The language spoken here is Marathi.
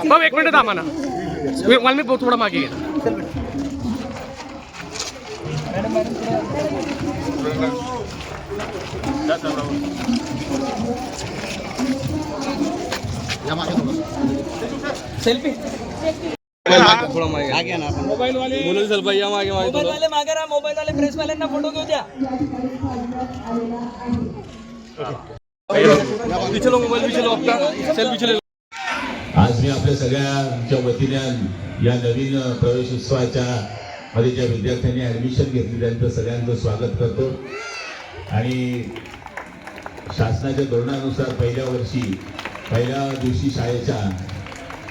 भाऊ एक मिनिट थांबा ना, मला मी थोडा मागे घे. सेल्फी मोबाईल वाले बोलू चल भैया मागे मागे मोबाईल वाले मागे राहा. मोबाईल वाले प्रेस वाल्यांना फोटो घेऊ द्या. पिछलो मोबाईल पिछलो आपका सेल्फी पिछले. आज मी आपल्या सगळ्यांच्या वतीने या नवीन प्रवेशोत्सवाच्या मध्ये ज्या विद्यार्थ्यांनी ऍडमिशन घेतली त्यांचं सगळ्यांचं स्वागत करतो. आणि शासनाच्या धोरणानुसार पहिल्या दिवशी शाळेच्या